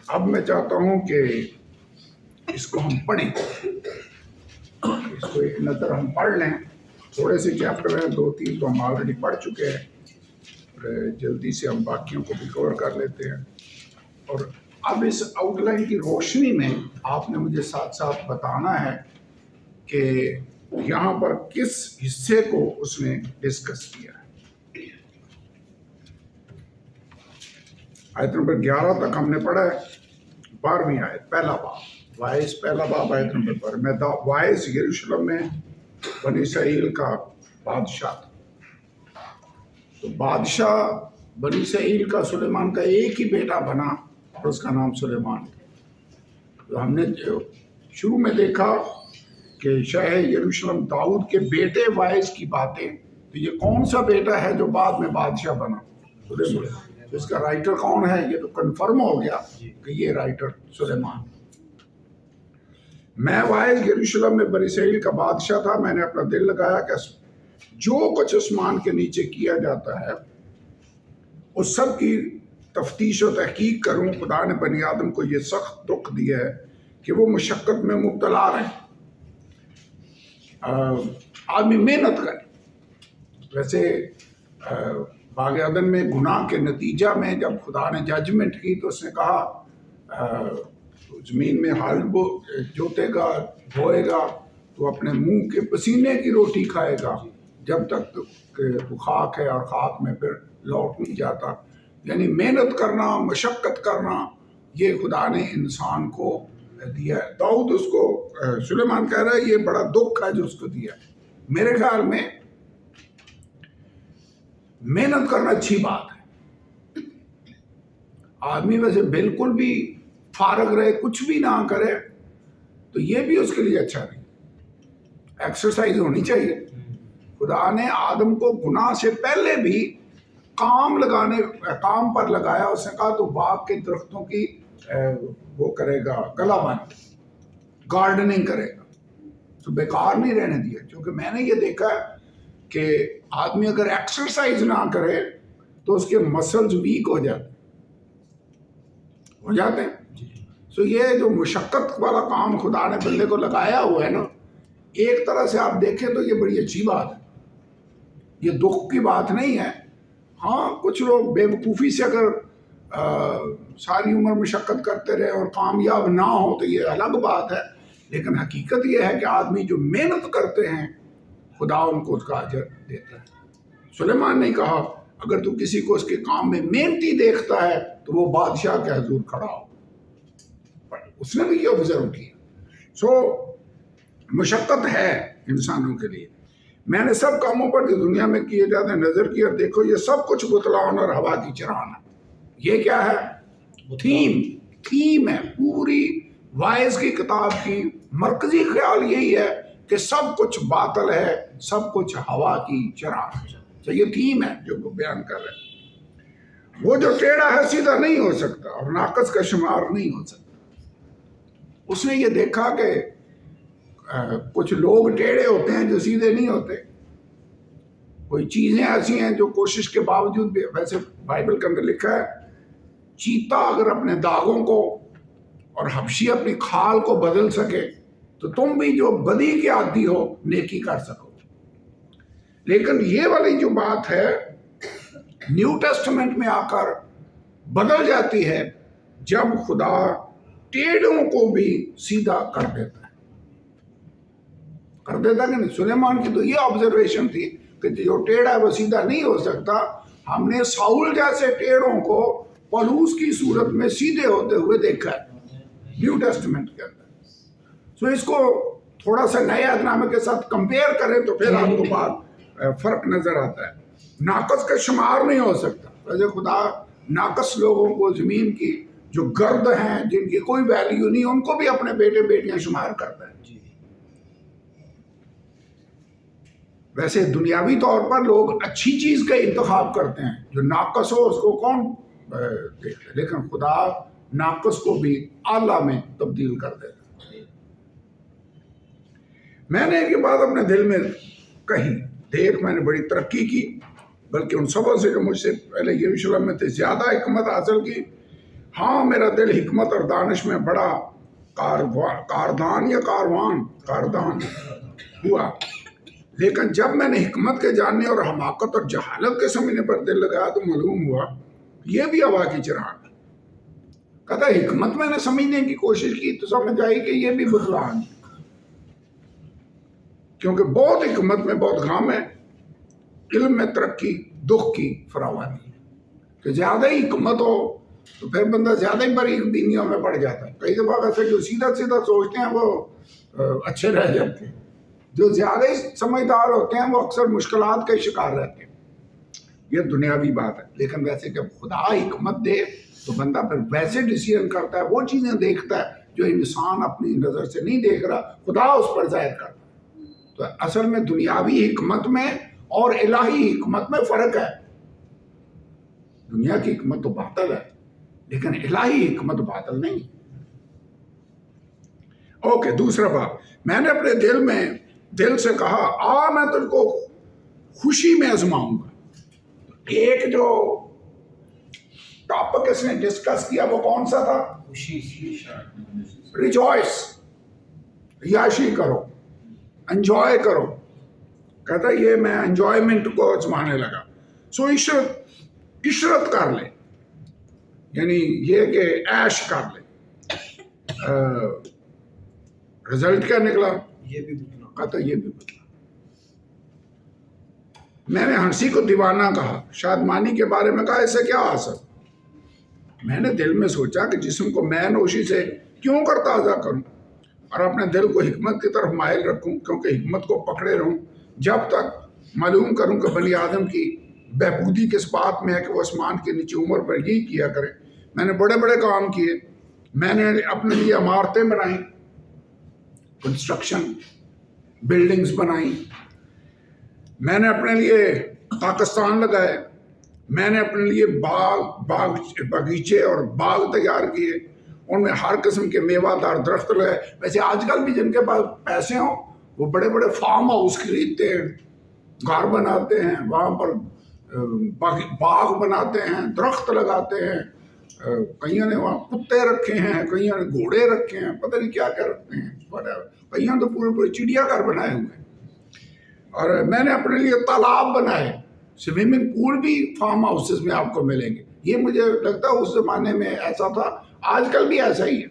اب میں چاہتا ہوں کہ اس کو ہم پڑھیں، اس کو ایک نظر ہم پڑھ لیں. تھوڑے سے چیپٹر ہیں، 2-3 تو ہم آلریڈی پڑھ چکے ہیں، اور جلدی سے ہم باقیوں کو بھی کور کر لیتے ہیں. اور اب اس آؤٹ لائن کی روشنی میں آپ نے مجھے ساتھ ساتھ بتانا ہے کہ یہاں پر کس حصے کو اس نے ڈسکس کیا ہے. آیت نمبر 11 تک ہم نے پڑھا ہے. 12ویں آیت، پہلا باب، وائس پہلا باب، آیت نمبر 12 میں. وائس یروشلم میں بنی اسرائیل کا بادشاہ تھا. تو بادشاہ بنی اسرائیل کا سلیمان کا ایک ہی بیٹا بنا اور اس کا نام سلیمان تھا. تو ہم نے شروع میں دیکھا کہ شاہ یروشلم داؤد کے بیٹے وائس کی باتیں. تو یہ کون سا بیٹا ہے جو بعد میں بادشاہ بنا؟ سلیمان. تو اس کا رائٹر کون ہے؟ یہ تو کنفرم ہو گیا کہ یہ رائٹر سلیمان. میں وائس یروشلم میں بنی اسرائیل کا بادشاہ تھا. میں نے اپنا دل لگایا کہ جو کچھ آسمان کے نیچے کیا جاتا ہے اس سب کی تفتیش و تحقیق کروں. خدا نے بنی آدم کو یہ سخت دکھ دیا ہے کہ وہ مشقت میں مبتلا رہے. آدمی محنت کرے. ویسے باغ عدن میں گناہ کے نتیجہ میں جب خدا نے ججمنٹ کی تو اس نے کہا زمین میں ہل جوتے گا، بوئے گا تو اپنے منہ کے پسینے کی روٹی کھائے گا جب تک کہ وہ خاک ہے، اور خاک میں پھر لوٹ نہیں جاتا. یعنی محنت کرنا، مشقت کرنا، یہ خدا نے انسان کو دیا ہے. داؤد اس کو، سلیمان کہہ رہا ہے یہ بڑا دکھ ہے جو اس کو دیا ہے. میرے خیال میں محنت کرنا اچھی بات ہے. آدمی ویسے بالکل بھی فارغ رہے، کچھ بھی نہ کرے تو یہ بھی اس کے لیے اچھا نہیں. ایکسرسائز ہونی چاہیے. خدا نے آدم کو گناہ سے پہلے بھی کام پر لگایا. اس نے کہا تو باغ کے درختوں کی وہ کرے گا، گلا بند گارڈننگ کرے گا. تو بیکار نہیں رہنے دیا. کیونکہ میں نے یہ دیکھا ہے کہ آدمی اگر ایکسرسائز نہ کرے تو اس کے مسلز ویک ہو جاتے ہیں. سو یہ جو مشقت والا کام خدا نے بندے کو لگایا ہوا ہے نا، ایک طرح سے آپ دیکھیں تو یہ بڑی اچھی بات ہے. یہ دکھ کی بات نہیں ہے. ہاں کچھ لوگ بے وقوفی سے اگر ساری عمر مشقت کرتے رہے اور کامیاب نہ ہو تو یہ الگ بات ہے. لیکن حقیقت یہ ہے کہ آدمی جو محنت کرتے ہیں خدا ان کو اس کا اجر دیتا ہے. سلیمان نے کہا اگر تو کسی کو اس کے کام میں محنتی دیکھتا ہے تو وہ بادشاہ کے حضور کھڑا ہو. اس نے بھی یہ آبزرو کیا. سو مشقت ہے انسانوں کے لیے. میں نے سب کاموں پر جو دنیا میں کیے جاتے ہیں نظر کی، اور دیکھو یہ سب کچھ بتلاؤن اور ہوا کی چران ہے. یہ کیا ہے؟ تھیم ہے پوری وائز کی کتاب کی. مرکزی خیال یہی ہے کہ سب کچھ باطل ہے، سب کچھ ہوا کی چران ہے. تو یہ تھیم ہے جو وہ بیان کر رہے ہیں. وہ جو ٹیڑھا ہے سیدھا نہیں ہو سکتا، اور ناقص کا شمار نہیں ہو سکتا. اس نے یہ دیکھا کہ کچھ لوگ ٹیڑھے ہوتے ہیں جو سیدھے نہیں ہوتے. کوئی چیزیں ایسی ہیں جو کوشش کے باوجود بھی، ویسے بائبل کے اندر لکھا ہے چیتا اگر اپنے داغوں کو اور حبشی اپنی کھال کو بدل سکے تو تم بھی جو بدی کے عادی ہو نیکی کر سکو. لیکن یہ والی جو بات ہے نیو ٹیسٹمنٹ میں آ کر بدل جاتی ہے جب خدا ٹیڑھوں کو بھی سیدھا کر دیتا ہے. کہ نہیں؟ سلیمان کی تو یہ آبزرویشن تھی کہ جو ٹیڑھا ہے وہ سیدھا نہیں ہو سکتا. ہم نے ساؤل جیسے ٹیڑھوں کو پولوس کی صورت میں سیدھے ہوتے ہوئے دیکھا ہے نیو ٹیسٹمنٹ کے اندر. سو اس کو تھوڑا سا نئے عہد کے ساتھ کمپیئر کریں تو پھر آپ کو بات فرق نظر آتا ہے. ناقص کا شمار نہیں ہو سکتا. ویسے خدا ناقص لوگوں کو، زمین کی جو گرد ہیں جن کی کوئی ویلیو نہیں، ان کو بھی اپنے بیٹے بیٹیاں شمار کرتا ہے. ویسے دنیاوی طور پر لوگ اچھی چیز کا انتخاب کرتے ہیں، جو ناقص ہو اس کو کون دیکھ لے. لیکن خدا ناقص کو بھی اعلیٰ میں تبدیل کر دیتا. میں نے یہ بات اپنے دل میں کہی، دیکھ میں نے بڑی ترقی کی. بلکہ ان سبوں سے جو مجھ سے پہلے یروشلم میں تھے زیادہ حکمت حاصل کی. ہاں میرا دل حکمت اور دانش میں بڑا کاردان ہوا، لیکن جب میں نے حکمت کے جاننے اور حماقت اور جہالت کے سمجھنے پر دل لگایا تو معلوم ہوا یہ بھی ہوا کی چراغ ہے. کہتا ہے حکمت میں نے سمجھنے کی کوشش کی تو سمجھ آئی کہ یہ بھی بطلان ہے، کیونکہ بہت حکمت میں بہت غم ہے، علم میں ترقی دکھ کی فراوانی ہے. کہ زیادہ ہی حکمت ہو تو پھر بندہ زیادہ ہی باریک بینیوں میں پڑ جاتا ہے. کئی دفعہ ویسے جو سیدھا سوچتے ہیں وہ اچھے رہ جاتے ہیں، جو زیادہ ہی سمجھدار ہوتے ہیں وہ اکثر مشکلات کے شکار رہتے ہیں. یہ دنیاوی بات ہے. لیکن ویسے جب خدا حکمت دے تو بندہ پھر ویسے ڈیسیژن کرتا ہے، وہ چیزیں دیکھتا ہے جو انسان اپنی نظر سے نہیں دیکھ رہا، خدا اس پر ظاہر کرتا ہے. تو اصل میں دنیاوی حکمت میں اور الہی حکمت میں فرق ہے. دنیا کی حکمت تو باطل ہے لیکن الہی حکمت باطل نہیں. اوکے، دوسرا بات، میں نے اپنے دل سے کہا میں تجھ کو خوشی میں آزماؤں گا. ایک جو ٹاپک اس نے ڈسکس کیا وہ کون سا تھا؟ ریجوائس، عیاشی کرو، انجوائے کرو. کہتا یہ میں انجوائمنٹ کو آزمانے لگا. سو عشرت کر لے، یعنی یہ کہ عیش کر لے. رزلٹ کیا نکلا؟ یہ بھی بدلا. کہتا یہ بھی بدلا. میں نے ہنسی کو دیوانہ کہا، شادمانی کے بارے میں کہا اس سے کیا حاصل. میں نے دل میں سوچا کہ جسم کو میں نوشی سے کیوں کر تازہ کروں اور اپنے دل کو حکمت کی طرف مائل رکھوں، کیونکہ حکمت کو پکڑے رہوں جب تک معلوم کروں کہ بنی آدم کی بہبودی کس بات میں ہے کہ وہ آسمان کے نیچے عمر پر یہی کیا کرے. میں نے بڑے بڑے کام کیے، میں نے اپنے لیے عمارتیں بنائیں، کنسٹرکشن بلڈنگز بنائیں، میں نے اپنے لیے پاکستان لگائے، میں نے اپنے لیے باغیچے اور باغ تیار کیے، ان میں ہر قسم کے میوہ دار درخت لگائے. ویسے آج کل بھی جن کے پاس پیسے ہوں وہ بڑے بڑے فارم ہاؤس خریدتے ہیں، گھر بناتے ہیں، وہاں پر باغ بناتے ہیں، درخت لگاتے ہیں. کئیوں نے وہاں کتے رکھے ہیں، کئیوں نے گھوڑے رکھے ہیں، پتہ نہیں کیا کیا رکھتے ہیں، کئیوں تو پورے چڑیا گھر بنائے ہوئے ہیں. اور میں نے اپنے لیے تالاب بنائے، سوئمنگ پول بھی فارم ہاؤسز میں آپ کو ملیں گے. یہ مجھے لگتا ہے اس زمانے میں ایسا تھا، آج کل بھی ایسا ہی ہے.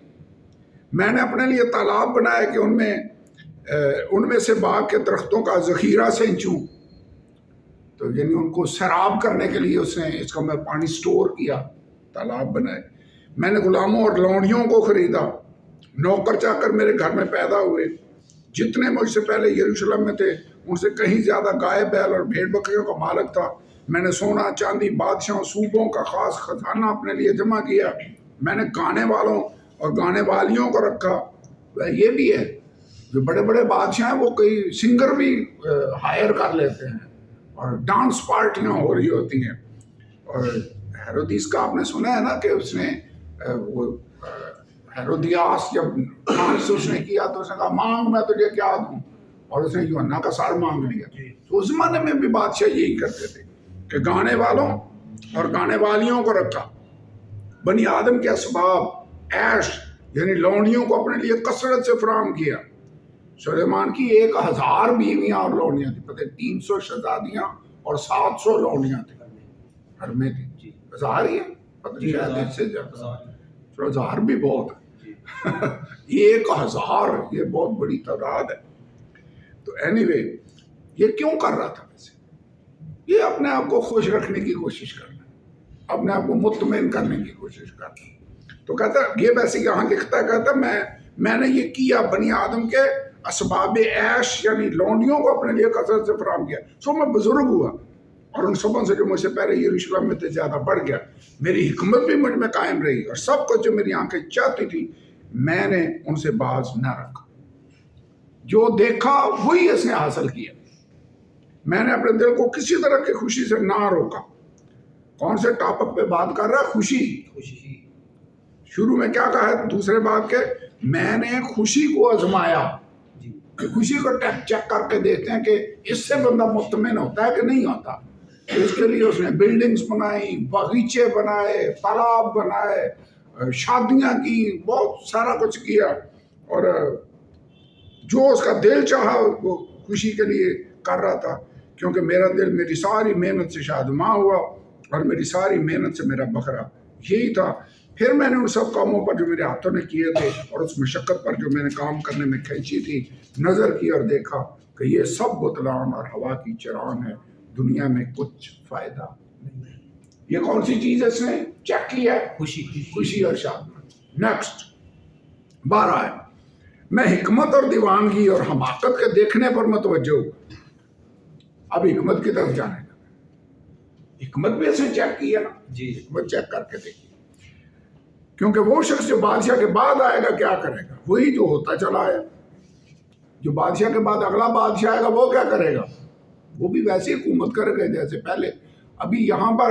میں نے اپنے لیے تالاب بنائے کہ ان میں سے باغ کے درختوں کا ذخیرہ سینچوں. تو یعنی ان کو سیراب کرنے کے لیے اس کا میں پانی سٹور کیا، تالاب بنائے. میں نے غلاموں اور لونڈیوں کو خریدا، نوکر چاکر میرے گھر میں پیدا ہوئے. جتنے مجھ سے پہلے یروشلم میں تھے ان سے کہیں زیادہ گائے بیل اور بھیڑ بکریوں کا مالک تھا. میں نے سونا چاندی بادشاہوں صوبوں کا خاص خزانہ اپنے لیے جمع کیا. میں نے گانے والوں اور گانے والیوں کو رکھا. یہ بھی ہے جو بڑے بڑے بادشاہ ہیں وہ کئی سنگر بھی ہائر کر لیتے ہیں اور ڈانس پارٹیاں ہو رہی ہوتی ہیں. اور ہیرودیس کا آپ نے سنا ہے نا کہ اس نے وہ ہیرودیاس جب ڈانس اس نے کیا تو اس نے کہا مانگ میں تجھے کیا دوں، اور اس نے یوحنا کا سر مانگ لیا. تو اس زمانے میں بھی بادشاہ یہی کرتے تھے کہ گانے والوں اور گانے والیوں کو رکھا. بنی آدم کے اسباب عیش یعنی لونڈیوں کو اپنے لیے کثرت سے فراہم کیا. سلیمان کی 1000 بیویاں اور لونڈیاں تھیں، پتہ 300 شہزادیاں اور 700 لونڈیاں تھیں گھر میں تھی. 1000 ہی ہے، پتہ نہیں شاید اس سے زیادہ، 1000 بھی بہت ہے. 1000 یہ بہت بڑی تعداد ہے. تو اینی وے یہ کیوں کر رہا تھا؟ ویسے یہ اپنے آپ کو خوش رکھنے کی کوشش کرنا، اپنے آپ کو مطمئن کرنے کی کوشش کرنا. تو کہتا یہ ویسے یہاں لکھتا ہے، کہتا میں نے یہ کیا، بنی آدم کے اسباب عیش یعنی لونڈیوں کو اپنے لیے کثرت سے فراہم کیا. سو میں بزرگ ہوا اور ان سبوں سے جو مجھ سے پہلے یروشلم میں تھے زیادہ بڑھ گیا. میری حکمت بھی مجھ میں قائم رہی اور سب کچھ جو میری آنکھیں چاہتی تھی میں نے ان سے باز نہ رکھا. جو دیکھا وہی اس نے حاصل کیا. میں نے اپنے دل کو کسی طرح کی خوشی سے نہ روکا. کون سے ٹاپک پہ بات کر رہا ہے؟ خوشی. شروع میں کیا کہا ہے دوسرے بات کے؟ میں نے خوشی کو آزمایا. خوشی کو چیک کر کے دیکھتے ہیں کہ اس سے بندہ مطمئن ہوتا ہے کہ نہیں ہوتا. اس کے لیے اس نے بلڈنگز بنائی، باغیچے بنائے، تالاب بنائے، شادیاں کی، بہت سارا کچھ کیا، اور جو اس کا دل چاہا وہ خوشی کے لیے کر رہا تھا، کیونکہ میرا دل میری ساری محنت سے شادماں ہوا اور میری ساری محنت سے میرا بکرا، یہی تھا۔ پھر میں نے ان سب کاموں پر جو میرے ہاتھوں نے کیے تھے اور اس مشقت پر جو میں نے کام کرنے میں کھینچی تھی نظر کی، اور دیکھا کہ یہ سب بطلان اور ہوا کی چران ہے، دنیا میں کچھ فائدہ نہیں ہے۔ یہ کون سی چیز اس نے چیک کی ہے؟ خوشی اور شادی۔ نیکسٹ 12 ہے، میں حکمت اور دیوانگی اور حماقت کے دیکھنے پر متوجہ ہوں۔ اب حکمت کی طرف جانے لگا، حکمت بھی اس نے چیک کی ہے نا، حکمت چیک کر کے دیکھی، کیونکہ وہ شخص جو بادشاہ کے بعد آئے گا کیا کرے گا؟ وہی جو ہوتا چلا ہے۔ جو بادشاہ کے بعد اگلا بادشاہ آئے گا وہ کیا کرے گا؟ وہ بھی ویسے حکومت کرے گا جیسے پہلے۔ ابھی یہاں پر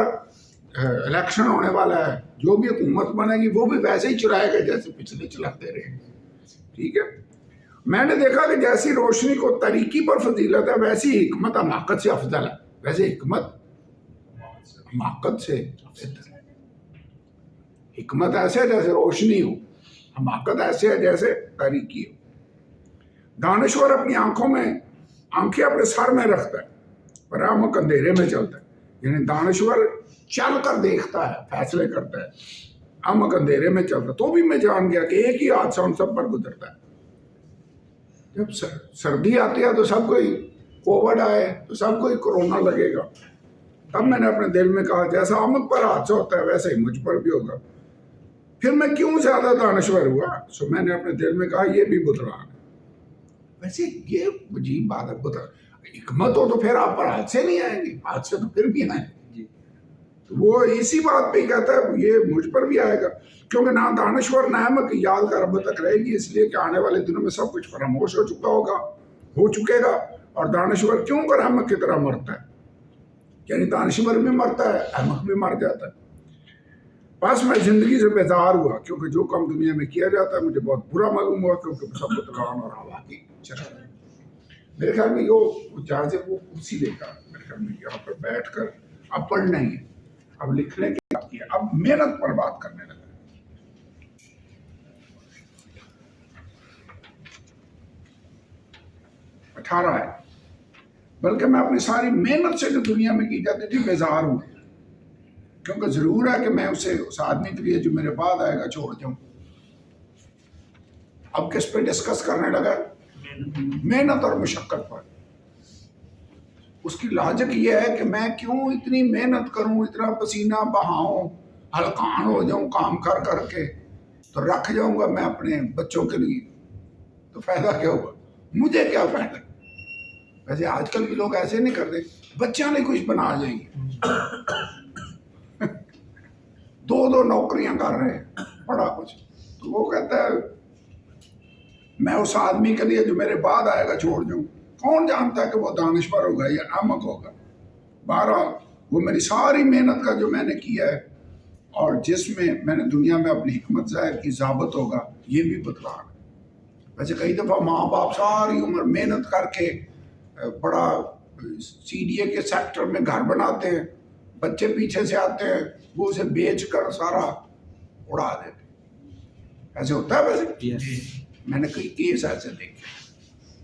الیکشن ہونے والا ہے، جو بھی حکومت بنے گی وہ بھی ویسے ہی چلائے گا جیسے پچھلے چلاتے رہے، ٹھیک ہے۔ میں نے دیکھا کہ جیسی روشنی کو طریقی پر فضیلت ہے، ویسی حکمت حماقت سے افضل ہے۔ ویسے حکمت حماقت سے بہتر ہے۔ حکمت ایسے ہے جیسے روشنی ہو، حماقت ایسے ہے جیسے تاریکی ہو۔ دانشور اپنی آنکھیں اپنے سر میں رکھتا ہے، پر احمق اندھیرے میں چلتا ہے۔ یعنی دانشور چل کر دیکھتا ہے، فیصلے کرتا ہے، احمق اندھیرے میں چلتا ہے۔ تو بھی میں جان گیا کہ ایک ہی حادثہ ان سب پر گزرتا ہے۔ جب سردی آتی ہے تو سب کوئی کووڈ آئے تو سب کوئی کورونا لگے گا۔ تب میں نے اپنے دل میں کہا جیسا احمق پر حادثہ ہوتا ہے ویسے ہی مجھ پر بھی ہوگا۔ پھر میں کیوں زیادہ دانشور ہوا؟ سو میں نے اپنے دل میں کہا یہ بھی بطلان ہے۔ ویسے یہ عجیب بات ہے، حکمت ہو تو پھر آپ پر حادثے نہیں آئیں گے، حادثے تو پھر بھی آئیں گے۔ وہ اسی بات پہ ہی کہتا ہے یہ مجھ پر بھی آئے گا، کیونکہ نہ دانشور نہ احمق یاد کر اب تک رہے گی، اس لیے کہ آنے والے دنوں میں سب کچھ فراموش ہو چکے گا۔ اور دانشور کیوں کر احمق کی طرح مرتا ہے؟ یعنی دانشور بھی مرتا ہے، احمق بھی مر جاتا ہے۔ بس میں زندگی سے بیزار ہوا، کیونکہ جو کام دنیا میں کیا جاتا ہے مجھے بہت برا معلوم ہوا، کیونکہ سب بطلان اور ہوا کی چران ہے۔ میرے خیال میں وہ جہاز وہ کرسی لے کر میرے خیال میں یہاں پر بیٹھ کر اب پڑھنا ہی ہے، اب لکھنے کی بات کی ہے، اب محنت پر بات کرنے لگا۔ 18 ہے، بلکہ میں اپنی ساری محنت سے جو دنیا میں کی جاتی تھی بیزار ہوں، کیونکہ ضرور ہے کہ میں اسے اس آدمی کے لیے جو میرے بعد آئے گا چھوڑ جاؤں۔ اب کس پہ ڈسکس کرنے لگا؟ محنت اور مشقت پر۔ اس کی لاجک یہ ہے کہ میں کیوں اتنی محنت کروں، اتنا پسینہ بہاؤں، ہلکان ہو جاؤں کام کر کر کے، تو رکھ جاؤں گا میں اپنے بچوں کے لیے، تو فائدہ کیا ہوگا؟ مجھے کیا فائدہ؟ ویسے آج کل کے لوگ ایسے نہیں کرتے، بچہ نہیں کچھ بنا جائیں گے، 2 نوکریاں کر رہے ہیں، بڑا کچھ۔ تو وہ کہتا ہے میں اس آدمی کے لیے جو میرے بعد آئے گا چھوڑ جاؤں۔ کون جانتا ہے کہ وہ دانشور ہوگا یا احمق ہوگا؟ بہرحال وہ میری ساری محنت کا جو میں نے کیا ہے اور جس میں نے دنیا میں اپنی حکمت ظاہر کی ثابت ہوگا، یہ بھی بطلان ہے۔ ویسے کئی دفعہ ماں باپ ساری عمر محنت کر کے بڑا CDA کے سیکٹر میں گھر بناتے ہیں، بچے پیچھے سے آتے ہیں، وہ اسے بیچ کر سارا اڑا دیتے۔ ایسے ہوتا ہے ویسے؟ میں نے کئی کیس ایسے دیکھے۔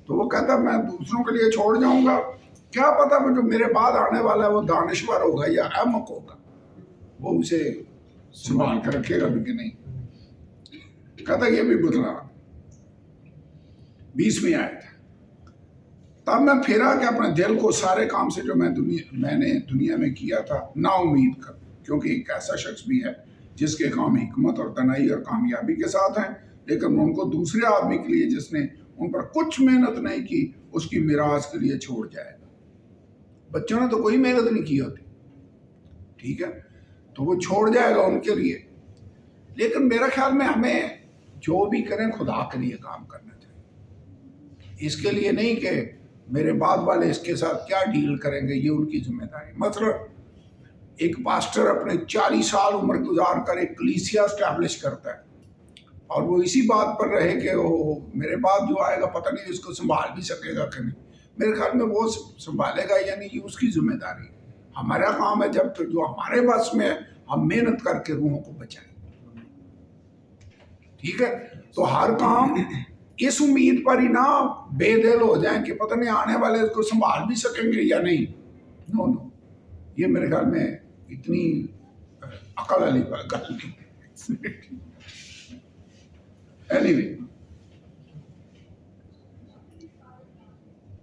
تو وہ کہتا میں دوسروں کے لیے چھوڑ جاؤں گا، کیا پتا جو میرے بعد آنے والا ہے وہ دانشور ہوگا یا احمق ہوگا، وہ اسے سنبھال کر رکھے گا بھی کہ نہیں۔ کہتا یہ بھی بطلان۔ 20ویں آیت ہے، تب میں پھرا کہ اپنے دل کو سارے کام سے جو میں نے دنیا میں کیا تھا نا امید کر، کیونکہ ایک ایسا شخص بھی ہے جس کے کام حکمت اور دانائی اور کامیابی کے ساتھ ہیں، لیکن ان کو دوسرے آدمی کے لیے جس نے ان پر کچھ محنت نہیں کی اس کی میراث کے لیے چھوڑ جائے گا۔ بچوں نے تو کوئی محنت نہیں کی ہوتی، ٹھیک ہے، تو وہ چھوڑ جائے گا ان کے لیے۔ لیکن میرا خیال میں ہمیں جو بھی کریں خدا کے لیے کام کرنا چاہیے، اس کے لیے نہیں کہ میرے بعد والے اس کے ساتھ کیا ڈیل کریں گے، یہ ان کی ذمہ داری۔ مثلا ایک پاسٹر اپنے 40 سال عمر گزار کر ایک کلیسیا اسٹیبلش کرتا ہے اور وہ اسی بات پر رہے کہ وہ میرے بعد جو آئے گا پتہ نہیں اس کو سنبھال بھی سکے گا کہ نہیں۔ میرے خیال میں وہ سنبھالے گا، یعنی یہ اس کی ذمہ داری ہے۔ ہمارا کام ہے جب جو ہمارے بس میں ہے ہم محنت کر کے روحوں کو بچائیں. ٹھیک ہے؟ تو ہر کام اس امید پر ہی نہ بے دل ہو جائیں کہ پتہ نہیں آنے والے اس کو سنبھال بھی سکیں گے یا نہیں. نو نو، یہ میرے خیال میں اتنی عقل والی گل نہیں. اینی وے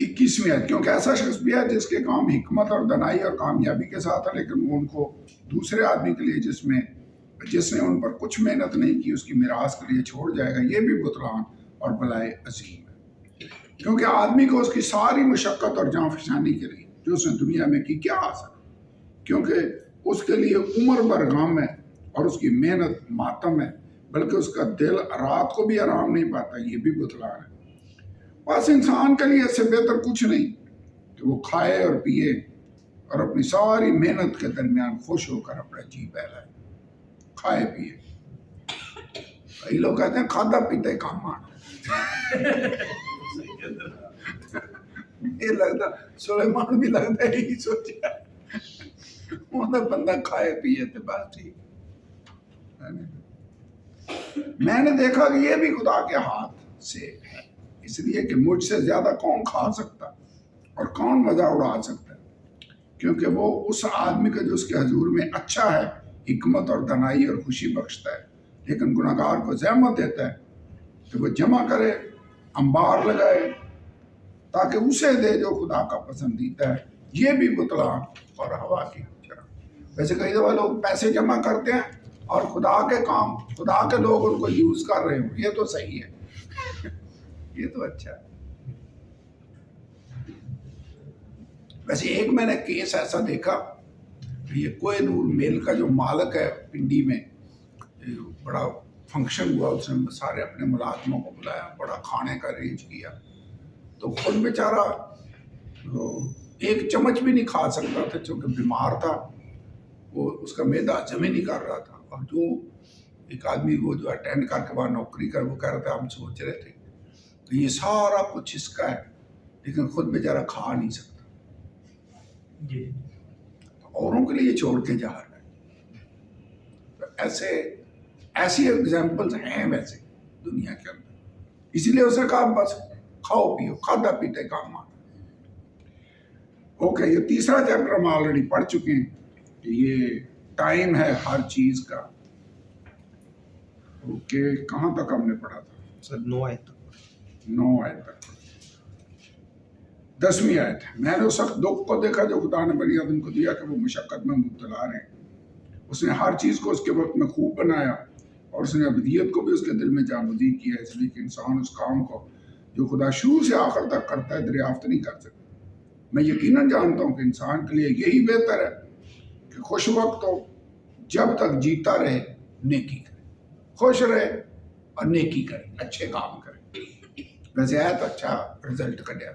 21ویں آیت، کیونکہ ایسا شخص بھی ہے جس کے کام حکمت اور دانائی اور کامیابی کے ساتھ ہے، لیکن وہ ان کو دوسرے آدمی کے لیے جس نے ان پر کچھ محنت نہیں کی اس کی میراث کے لیے چھوڑ جائے گا، یہ بھی بطلان اور بلائے عظیم ہے. کیونکہ آدمی کو اس کی ساری مشقت اور جان فشانی کے لیے جو اس نے دنیا میں کی کیا حاصل، کیونکہ اس کے لیے عمر بھر غم ہے اور اس کی محنت ماتم ہے، بلکہ اس کا دل رات کو بھی آرام نہیں پاتا، یہ بھی بطلان ہے. بس انسان کے لیے اس سے بہتر کچھ نہیں کہ وہ کھائے اور پیے اور اپنی ساری محنت کے درمیان خوش ہو کر اپنا جی بہلائے. کھائے پیے، کئی لوگ کہتے ہیں کھاتا پیتا ہی کام آنا. یہ لگتا سلیمان بھی لگتا ہے یہی سوچا بندہ کھائے پیے تو بس ٹھیک. میں نے دیکھا کہ یہ بھی خدا کے ہاتھ سے ہے، اس لیے کہ مجھ سے زیادہ کون کھا سکتا اور کون مزہ اڑا سکتا ہے، کیونکہ وہ اس آدمی کا جو اس کے حضور میں اچھا ہے حکمت اور دانائی اور خوشی بخشتا ہے، لیکن گناہگار کو زحمت دیتا ہے کہ وہ جمع کرے، انبار لگائے تاکہ اسے دے جو خدا کا پسندیدہ ہے. یہ بھی بطلان اور ہوا کی طرح. ویسے کئی دفعہ لوگ پیسے جمع کرتے ہیں اور خدا کے کام، خدا کے لوگ ان کو یوز کر رہے ہوں، یہ تو صحیح ہے، یہ تو اچھا ہے. ویسے ایک میں نے کیس ایسا دیکھا کہ یہ کوہ نور میل کا جو مالک ہے پنڈی میں، بڑا فنکشن ہوا، اس نے سارے اپنے ملازموں کو بلایا، بڑا کھانے کا ارینج کیا، تو خود بیچارہ ایک چمچ بھی نہیں کھا سکتا تھا چونکہ بیمار تھا، وہ اس کا معدہ ہضم ہی نہیں کر رہا تھا. اور جو ایک آدمی کو جو اٹینڈ کر کے وہاں نوکری کر، وہ کہہ رہا تھا ہم سوچ رہے تھے کہ یہ سارا کچھ اس کا ہے لیکن خود بیچارہ کھا نہیں سکتا، اوروں کے لیے چھوڑ کے جا رہا ہے. ایسی ایگزامپلز ہیں ویسے دنیا کے اندر، اسی لیے اسے کہا بس کھاؤ پیو، کھاتا پیتے کام آنا. اوکے، یہ تیسرا چیپٹر ہم آلریڈی پڑھ چکے ہیں کہ یہ ٹائم ہے ہر چیز کا. اوکے، کہاں تک ہم نے پڑھا تھا؟ سر 9 آیت تک. 10ویں آیت ہے، میں نے اس وقت دکھ کو دیکھا جو خدا نے بنی آدم کو دیا کہ وہ مشقت میں مبتلا رہے. اس نے ہر چیز کو اس کے وقت میں خوب بنایا اور اس نے ابدیت کو بھی اس کے دل میں جامزی کیا، اس لیے کہ انسان اس کام کو جو خدا شروع سے آخر تک کرتا ہے دریافت نہیں کر سکتا. میں یقیناً جانتا ہوں کہ انسان کے لیے یہی بہتر ہے کہ خوش وقت ہو، جب تک جیتا رہے نیکی کرے، خوش رہے اور نیکی کرے، اچھے کام کرے. ویسے آیت اچھا رزلٹ کٹیا.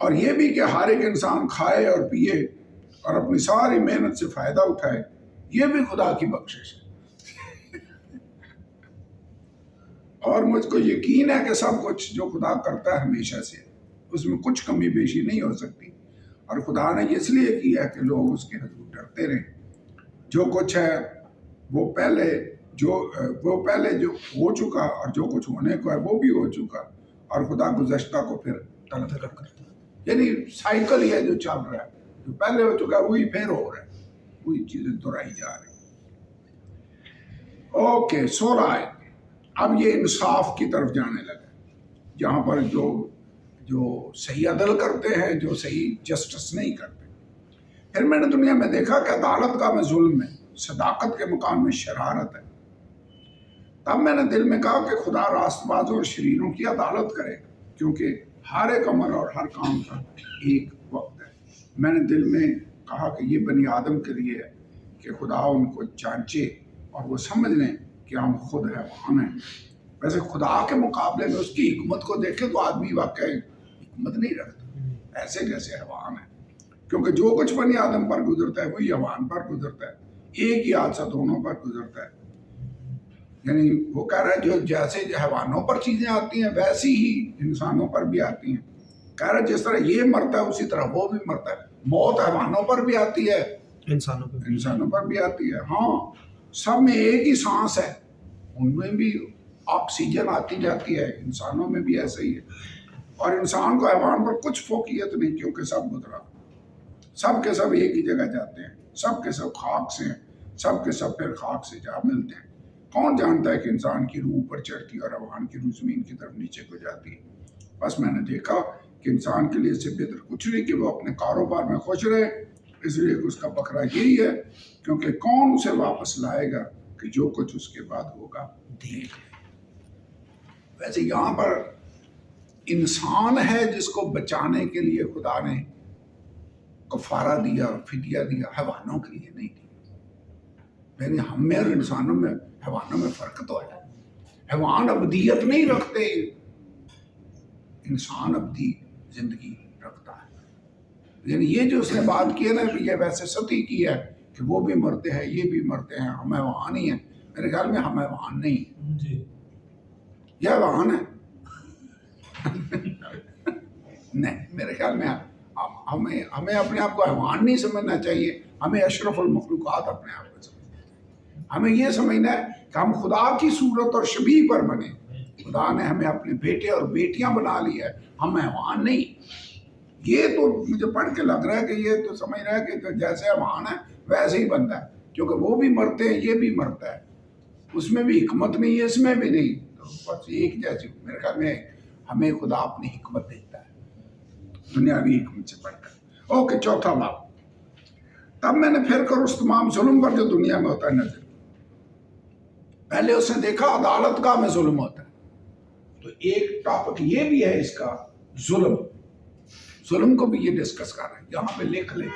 اور یہ بھی کہ ہر ایک انسان کھائے اور پیے اور اپنی ساری محنت سے فائدہ اٹھائے، یہ بھی خدا کی بخشش ہے. اور مجھ کو یقین ہے کہ سب کچھ جو خدا کرتا ہے ہمیشہ سے، اس میں کچھ کمی بیشی نہیں ہو سکتی، اور خدا نے اس لیے کیا کہ لوگ اس کے حضور ڈرتے رہیں. جو کچھ ہے وہ پہلے جو ہو چکا اور جو کچھ ہونے کو ہے وہ بھی ہو چکا، اور خدا گزشتہ کو پھر طلب کرتا ہے. یعنی سائیکل یہ جو چل رہا ہے، جو پہلے ہو چکا ہے وہی پھر ہو رہا ہے، وہی چیزیں دہرائی جا رہی. اوکے، 16 آیت. اب یہ انصاف کی طرف جانے لگا، جہاں پر جو صحیح عدل کرتے ہیں، جو صحیح جسٹس نہیں کرتے. پھر میں نے دنیا میں دیکھا کہ عدالت کا میں ظلم ہے، صداقت کے مقام میں شرارت ہے. تب میں نے دل میں کہا کہ خدا راست بازوں اور شریروں کی عدالت کرے، کیونکہ ہر ایک عمل اور ہر کام کا ایک وقت ہے. میں نے دل میں کہا کہ یہ بنی آدم کے لیے ہے کہ خدا ان کو جانچے اور وہ سمجھ لیں کہ ہم خود حیوان ہیں. ویسے خدا کے مقابلے میں اس کی حکمت کو دیکھے تو آدمی واقعی حکمت نہیں رکھتا، ایسے جیسے حیوان ہے. کیونکہ جو کچھ بنی آدم پر گزرتا ہے وہی حیوان پر گزرتا ہے، ایک ہی حادثہ دونوں پر گزرتا ہے. یعنی وہ کہہ رہا ہے جو جیسے حیوانوں پر چیزیں آتی ہیں ویسی ہی انسانوں پر بھی آتی ہیں. کہہ رہا ہے جس طرح یہ مرتا ہے اسی طرح وہ بھی مرتا ہے. موت حیوانوں پر بھی آتی ہے، انسانوں پر بھی آتی ہے. ہاں سب میں ایک ہی سانس ہے، ان میں بھی آکسیجن آتی جاتی ہے، انسانوں میں بھی ایسا ہی ہے. اور انسان کو حیوان پر کچھ فوقیت نہیں، کیونکہ سب گزرا، سب کے سب ایک ہی جگہ جاتے ہیں، سب کے سب خاک سے ہیں، سب کے سب پھر خاک سے جا ملتے ہیں. کون جانتا ہے کہ انسان کی روح اوپر چڑھتی ہے اور حیوان کی روح زمین کی طرف نیچے کو جاتی ہے. بس میں نے دیکھا کہ انسان کے لیے اس سے بہتر کچھ نہیں کہ وہ اپنے کاروبار میں خوش رہے، اس لیے کہ اس کا بکرا یہی ہے، کیونکہ کون اسے واپس لائے گا کہ جو کچھ اس کے بعد ہوگا دیکھ. ویسے یہاں پر انسان ہے جس کو بچانے کے لیے خدا نے کفارہ دیا، فدیہ دیا، حیوانوں کے لیے نہیں دیا. یعنی ہم میں اور انسانوں میں، حیوانوں میں فرق تو ہے. حیوان ابدیت نہیں رکھتے، انسان ابدی زندگی رکھتا ہے. یعنی یہ جو اس نے بات کی ہے نا، یہ ویسے سطحی کی ہے کہ وہ بھی مرتے ہیں، یہ بھی مرتے ہیں، ہم حیوان ہی ہیں. میرے خیال میں ہم حیوان نہیں ہیں، یہ حیوان ہے. نہیں، میرے خیال میں ہمیں اپنے آپ کو حیوان نہیں سمجھنا چاہیے، ہمیں اشرف المخلوقات اپنے آپ کو سمجھنا چاہیے. ہمیں یہ سمجھنا ہے کہ ہم خدا کی صورت اور شبیہ پر بنے. خدا نے ہمیں اپنے بیٹے اور بیٹیاں بنا لی ہے، ہم حیوان نہیں. یہ تو مجھے پڑھ کے لگ رہا ہے کہ یہ تو سمجھ رہا ہے کہ جیسے حیوان ہے ویسے ہی بنتا ہے، کیونکہ وہ بھی مرتے ہیں، یہ بھی مرتا ہے، اس میں بھی حکمت نہیں ہے، اس میں بھی نہیں. تو بس ایک جیسی میرے خیال میں ہمیں خدا اپنی حکمت دیتا ہے دنیاوی حکمت سے پڑھ کر. اوکے، چوتھا باب. تب میں نے پھر کر اس تمام ظلم پر جو دنیا میں ہوتا ہے نظر. پہلے اس نے دیکھا عدالت کا میں ظلم ہوتا ہے، تو ایک ٹاپک یہ بھی ہے اس کا، ظلم. ظلم کو بھی یہ ڈسکس کر رہے ہیں. یہاں پہ لکھ لیں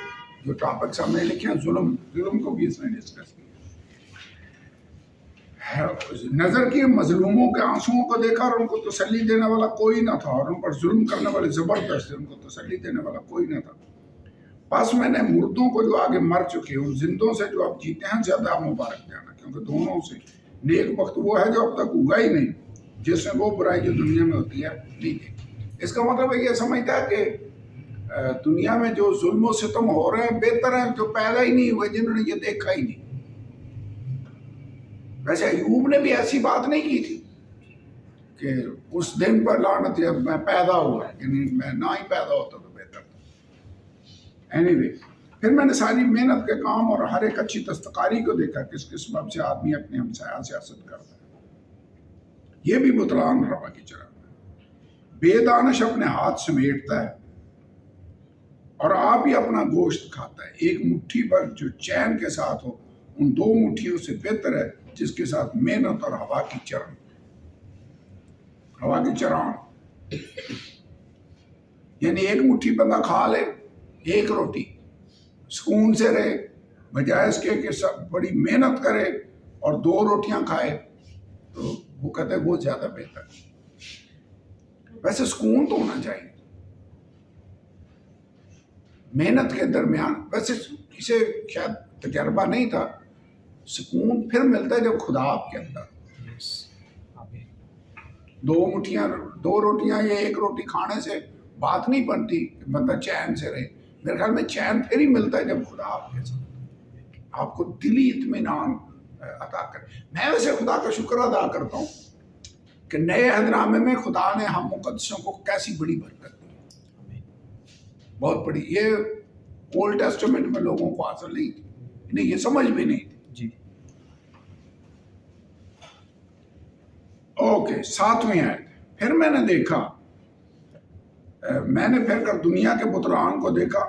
جو ٹاپکس ہم نے لکھے ہیں، ظلم کو بھی اس نے ڈسکس کیا. نظر کی مظلوموں کے آنسوؤں کو دیکھا اور ان کو تسلی دینے والا کوئی نہ تھا، اور ان پر ظلم کرنے والے زبردست، ان کو تسلی دینے والا کوئی نہ تھا. بس میں نے مردوں کو جو آگے مر چکے ان زندوں سے جو اب جیتے ہیں زیادہ مبارک دینا، کیونکہ دونوں سے نیک وقت وہ ہے جو اب تک ہوگا ہی نہیں، جس میں وہ برائی جو دنیا میں ہوتی ہے نہیں دیکھی. اس کا مطلب یہ سمجھتا ہے کہ دنیا میں جو ظلم و ستم ہو رہے ہیں بہتر ہیں جو پیدا ہی نہیں ہوئے، جنہوں نے یہ دیکھا ہی نہیں. ویسے ایوب نے بھی ایسی بات نہیں کی تھی کہ اس دن پر لعنت میں پیدا ہوا، یعنی میں نہ ہی پیدا ہوتا تو بہتر تھا. اینی پھر میں نے ساری محنت کے کام اور ہر ایک اچھی دستکاری کو دیکھا، کس سبب سے آدمی اپنے ہمسایہ سے حسد کرتا ہے. یہ بھی بطلان روا کی چراغ ہے. بے دانش اپنے ہاتھ سمیٹتا ہے اور آپ ہی اپنا گوشت کھاتا ہے. ایک مٹھی پر جو چین کے ساتھ ہو ان دو مٹھیوں سے بہتر ہے جس کے ساتھ محنت اور ہوا کی چرن. ہوا کی چران یعنی ایک مٹھی بندہ کھا لے، ایک روٹی سکون سے رہے، بجائے اس کے کہ سب بڑی محنت کرے اور دو روٹیاں کھائے، تو وہ کہتے ہیں وہ زیادہ بہتر ہے. ویسے سکون تو ہونا چاہیے محنت کے درمیان. ویسے اسے شاید تجربہ نہیں تھا، سکون پھر ملتا ہے جب خدا آپ کے اندر. دو روٹیاں یا ایک روٹی کھانے سے بات نہیں بنتی کہ بندہ چین سے رہے. میرے خیال میں چین پھر ہی ملتا ہے جب خدا آپ کے ساتھ آپ کو دلی اطمینان عطا کرے. میں ویسے خدا کا شکر ادا کرتا ہوں کہ نئے عہد نامے میں خدا نے ہم مقدسوں کو کیسی بڑی برکت دی، بہت بڑی. یہ اولڈ ٹیسٹمنٹ میں لوگوں کو حاصل نہیں تھی، انہیں یہ سمجھ بھی نہیں تھی. جی. اوکے، 7ویں آیت. پھر میں نے دیکھا، میں نے پھر کر دنیا کے بطلان کو دیکھا.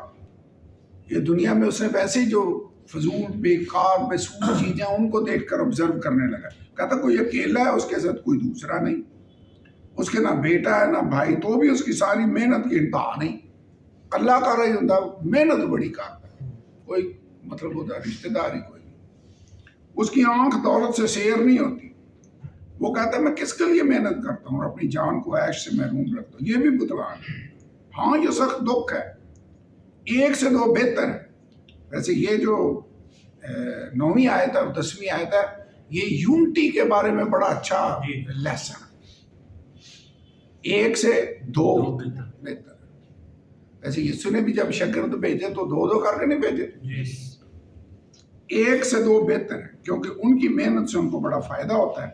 یہ دنیا میں اس نے ویسے جو فضول بیکار بیسود چیزیں ان کو دیکھ کر آبزرو کرنے لگا. کہتا کوئی اکیلا ہے، اس کے ساتھ کوئی دوسرا نہیں، اس کے نہ بیٹا ہے نہ بھائی، تو بھی اس کی ساری محنت کی انتہا نہیں. اللہ کا رہی ہوتا محنت بڑی کرتا ہے، کوئی مطلب ہوتا رشتہ داری کوئی نہیں. اس کی آنکھ دولت سے سیر نہیں ہوتی. وہ کہتا ہے میں کس کے لیے محنت کرتا ہوں اور اپنی جان کو عیش سے محروم رکھتا ہوں. یہ بھی بطلان ہے. ہاں یہ سخت دکھ ہے، ایک سے دو بہتر ہے. ویسے یہ جو 9ویں آیت ہے اور 10ویں آیت ہے، یہ یونٹی کے بارے میں بڑا اچھا لیسن ہے. ایک سے دو بہتر. ایسے یسوع نے بھی جب شاگرد بھیجے تو دو دو کر کے نہیں بھیجے، ایک سے دو بہتر ہے، کیونکہ ان کی محنت سے ان کو بڑا فائدہ ہوتا ہے،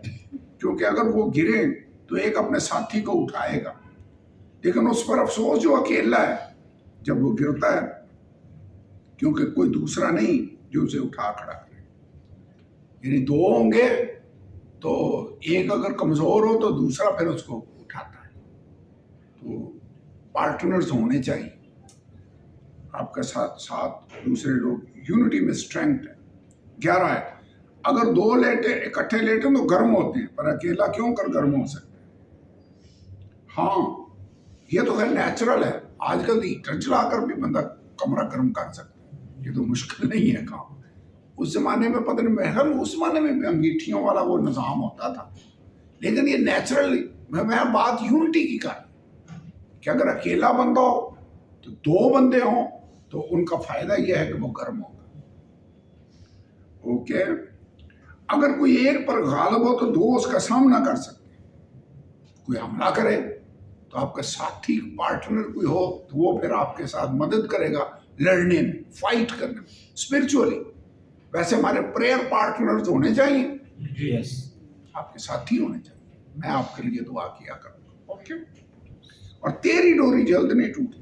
کیونکہ اگر وہ گرے تو ایک اپنے ساتھی کو اٹھائے گا، لیکن اس پر افسوس جو اکیلا ہے جب وہ گرتا ہے، کیونکہ کوئی دوسرا نہیں جو اسے اٹھا کھڑا کرے۔ یعنی دو ہوں گے تو ایک اگر کمزور ہو تو دوسرا پھر اس کو اٹھاتا ہے۔ تو پارٹنرز ہونے چاہیے آپ کے ساتھ ساتھ دوسرے لوگ، یونٹی میں اسٹرینتھ ہے۔ 11 ہے، اگر دو لیٹے اکٹھے لیٹیں تو گرم ہوتے ہیں، پر اکیلا کیوں کر گرم ہو سکتے ہیں؟ ہاں یہ تو خیر نیچرل ہے، آج کل ہیٹر چلا کر بھی بندہ کمرہ گرم کر سکتا ہے، یہ تو مشکل نہیں ہے کام۔ اس زمانے میں پتہ نہیں، محرم اس زمانے میں بھی انگیٹھیوں والا وہ نظام ہوتا تھا، لیکن یہ نیچرلی، میں بات یونٹی کی کر کہ اگر اکیلا بندہ ہو تو دو بندے ہوں تو ان کا فائدہ یہ ہے کہ وہ گرم ہوگا۔ اوکے، اگر کوئی ایک پر غالب ہو تو دو اس کا سامنا کر سکتے ہیں۔ کوئی حملہ کرے تو آپ کا ساتھی پارٹنر کوئی ہو تو وہ پھر آپ کے ساتھ مدد کرے گا لڑنے میں، فائٹ کرنے میں، اسپرچولی۔ ویسے ہمارے پریئر پارٹنرز ہونے چاہیے، آپ کے ساتھی ہونے چاہیے، میں آپ کے لیے دعا کیا کروں گا۔ اوکے، اور تیری ڈوری جلد نہیں ٹوٹتی۔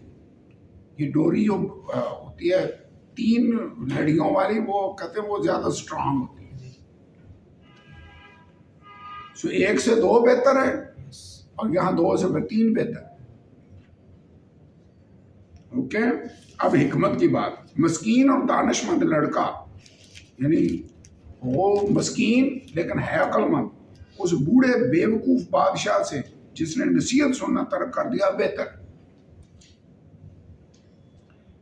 یہ ڈوری جو ہوتی ہے 3 لڑیوں والی، وہ کہتے ہیں وہ زیادہ اسٹرانگ ہوتی ہے، سو 1 سے 2 بہتر ہے، اور یہاں 2 سے 3 بہتر ہے۔ اوکے، اب حکمت کی بات، مسکین اور دانش مند لڑکا، یعنی وہ مسکین لیکن ہے عقل مند، اس بوڑھے بیوقوف بادشاہ سے جس نے نصیحت سننا ترک کر دیا بہتر،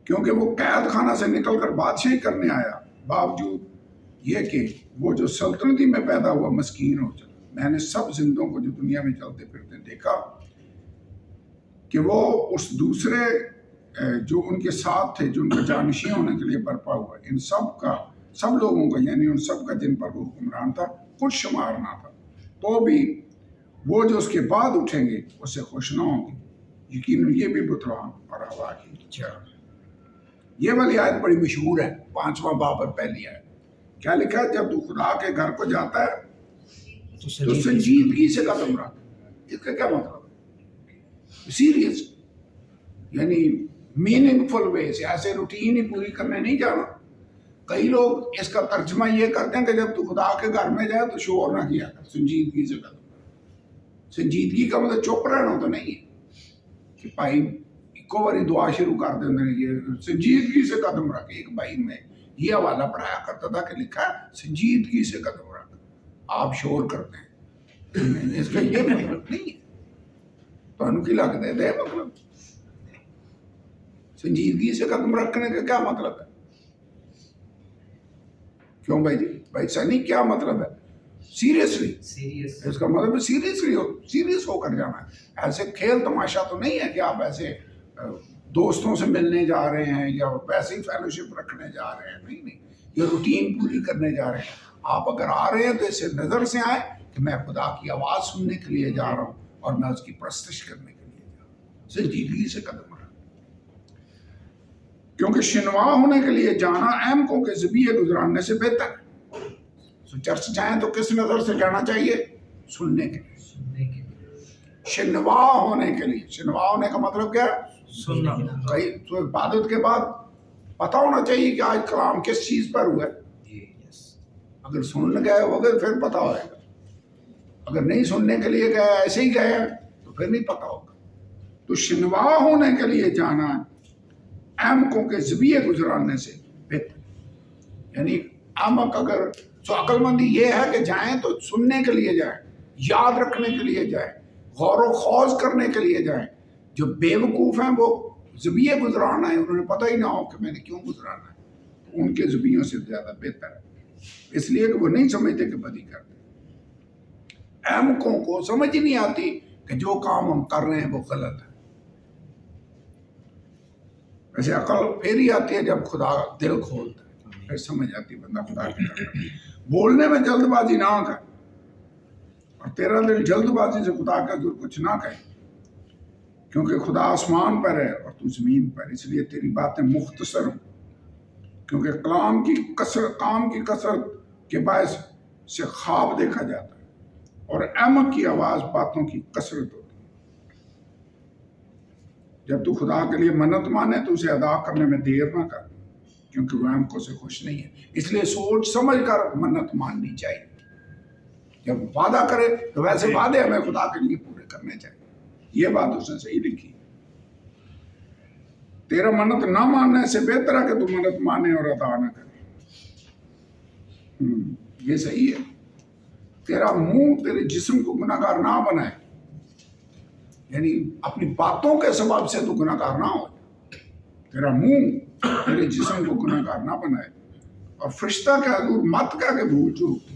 کیونکہ وہ قید خانہ سے نکل کر بادشاہی کرنے آیا، باوجود یہ کہ وہ جو سلطنتی میں پیدا ہوا مسکین ہو چلا۔ میں نے سب زندوں کو جو دنیا میں چلتے پھرتے دیکھا کہ وہ اس دوسرے جو ان کے ساتھ تھے، جو ان کا جانشین ہونے کے لیے برپا ہوا، ان سب لوگوں کا، یعنی ان سب کا جن پر وہ حکمران تھا، کچھ شمار نہ تھا، تو بھی وہ جو اس کے بعد اٹھیں گے اس سے خوش نہ ہوں گے، یقیناً یہ بھی بتلان اور ہوا کی چراغ۔ یہ والی آیت بڑی مشہور ہے، 5واں باب اور پہلی آیت۔ کیا لکھا ہے؟ جب تو خدا کے گھر کو جاتا ہے تو سنجیدگی سے قدم رکھ۔ اس کا کیا مطلب ہے؟ سیریس، یعنی میننگ فل وے سے، ایسے روٹین ہی پوری کرنے نہیں جانا۔ کئی لوگ اس کا ترجمہ یہ کرتے ہیں کہ جب تو خدا کے گھر میں جائے تو شور نہ کیا کر، سنجیدگی سے قدم رکھ۔ سنجیدگی کا مطلب چپ رہنا تو نہیں ہے کہ بھائی ایکو باری دعا شروع کر دیں، یہ سنجیدگی سے قدم رکھ۔ ایک بھائی میں یہ حوالہ پڑھایا کرتا تھا کہ لکھا ہے سنجیدگی سے قدم رکھ، آپ شور کرتے ہیں، اس کا یہ مطلب نہیں ہے۔ تو انہوں کی لگ دے مطلب سنجیدگی سے قدم رکھنے کا کیا مطلب ہے؟ کیوں بھائی جی؟ بھائی سنی کیا مطلب ہے؟ سیریسلی، اس کا مطلب سیریس ہو کر جانا ہے۔ ایسے کھیل تماشا تو نہیں ہے کہ آپ ایسے دوستوں سے ملنے جا رہے ہیں یا ویسے ہی فیلوشپ رکھنے جا رہے ہیں، نہیں، یہ روٹین پوری کرنے جا رہے ہیں۔ آپ اگر آ رہے ہیں تو اس نظر سے آئیں کہ میں خدا کی آواز سننے کے لیے جا رہا ہوں اور میں اس کی پرستش کرنے کے لیے جا رہا ہوں۔ سنجیدگی سے قدم رکھ، کیونکہ شنوا ہونے کے لیے جانا احمقوں کے ذبیحے گزراننے سے بہتر ہے۔ چرچ جائیں تو کس نظر سے جانا چاہیے؟ سننے کے لیے، شنوا ہونے کے لیے۔ شنوا ہونے کا مطلب کیا ہے؟ سننا۔ تو عبادت کے بعد پتہ ہونا چاہیے کہ آج کلام کس چیز پر ہوا ہے۔ اگر سننے گئے ہوگے پھر پتہ ہوئے گا، اگر نہیں سننے کے لیے گئے، ایسے ہی گئے تو پھر نہیں پتہ ہوگا۔ تو شنوا ہونے کے لیے جانا احمقوں کے ذبیحے گزراننے سے بہتر، یعنی احمق اگر تو عقل مندی یہ ہے کہ جائیں تو سننے کے لیے جائیں، یاد رکھنے کے لیے جائیں، غور و خوض کرنے کے لیے جائیں۔ جو بے وقوف ہیں وہ ذبیحے گزرانا ہے، انہوں نے پتہ ہی نہ ہو کہ میں نے کیوں گزرانا ہے، ان کے ذبیحوں سے زیادہ بہتر ہے، اس لیے کہ وہ نہیں سمجھتے کہ بدی کرتے۔ احمقوں کو سمجھ نہیں آتی کہ جو کام ہم کر رہے ہیں وہ غلط ہے۔ ویسے عقل پھر ہی آتی ہے جب خدا دل کھولتا ہے، پھر سمجھ آتی بندہ خدا کی طرف۔ بولنے میں جلد بازی نہ کر، اور تیرا دل جلد بازی سے خدا کا ذکر کچھ نہ کہے، کیونکہ خدا آسمان پر ہے اور تو زمین پر، اس لیے تیری باتیں مختصر ہوں، کیونکہ کام کی کثرت کے باعث سے خواب دیکھا جاتا ہے، اور احمق کی آواز باتوں کی کثرت ہوتی ہے۔ جب تو خدا کے لیے منت مانے تو اسے ادا کرنے میں دیر نہ کر، کیونکہ وہ احمقوں سے خوش نہیں ہے۔ اس لیے سوچ سمجھ کر منت ماننی چاہیے۔ جب وعدہ کرے تو ویسے وعدے ہمیں خدا کے لیے پورے کرنے چاہیے، یہ بات اس نے صحیح لکھی۔ تیرا منت نہ ماننے سے بہتر ہے کہ تو منت مانے اور ادا نہ کرے۔ یہ صحیح ہے۔ تیرا منہ تیرے جسم کو گناہ گار نہ بنائے، یعنی اپنی باتوں کے سبب سے تو گناہ گار نہ ہو۔ تیرا منہ تیرے جسم کو گناہ گار نہ بنائے، اور فرشتہ کے حضور مت کہہ کے بھول چوک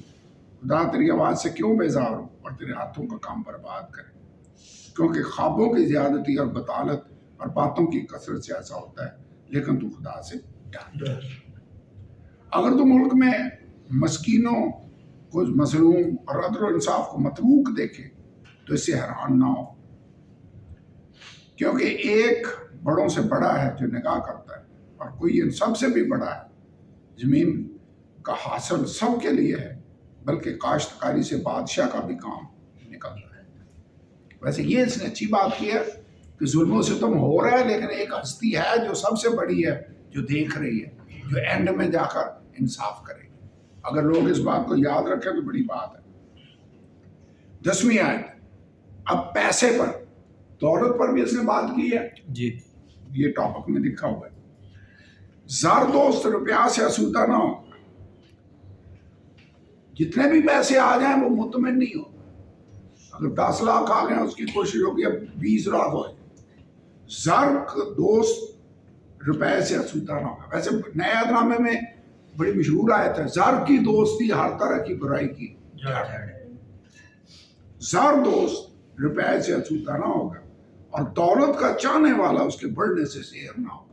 خدا تیری آواز سے کیوں بیزار ہو اور تیرے ہاتھوں کا کام برباد کرے، کیونکہ خوابوں کی زیادتی اور بطالت اور باتوں کی کثرت سے ایسا ہوتا ہے، لیکن تو خدا سے ڈر۔ اگر تو ملک میں مسکینوں کو مظلوم اور عدل و انصاف کو متروک دیکھے تو اس سے حیران نہ ہو، کیونکہ ایک بڑوں سے بڑا ہے جو نگاہ کرتا ہے، اور کوئی ان سب سے بھی بڑا ہے۔ زمین کا حاصل سب کے لیے ہے، بلکہ کاشتکاری سے بادشاہ کا بھی کام نکلتا ہے۔ ویسے یہ اس نے اچھی بات کی ہے کہ ظلم و ستم ہو رہا ہے، لیکن ایک ہستی ہے جو سب سے بڑی ہے، جو دیکھ رہی ہے، جو اینڈ میں جا کر انصاف کرے گی۔ اگر لوگ اس بات کو یاد رکھیں تو بڑی بات ہے۔ 10ویں آیت، اب پیسے پر، دولت پر بھی اس نے بات کی ہے جی، یہ ٹاپک میں لکھا ہوا ہے۔ زر دوست روپیہ سے آسودہ نہ ہو، جتنے بھی پیسے آ جائیں وہ مطمئن نہیں ہو۔ اگر 10 لاکھ آ گئے اس کی کوشش ہوگی اب 20 لاکھ ہو جائے۔ زر دوست روپے سے آسودہ نہ ہوگا۔ ویسے نئے عہد نامے میں بڑی مشہور آیت ہے، زر کی دوستی ہر طرح کی برائی کی جڑ ہے۔ زر دوست روپے سے آسودہ نہ ہوگا، اور دولت کا چاہنے والا اس کے بڑھنے سے سیر نہ ہوگا۔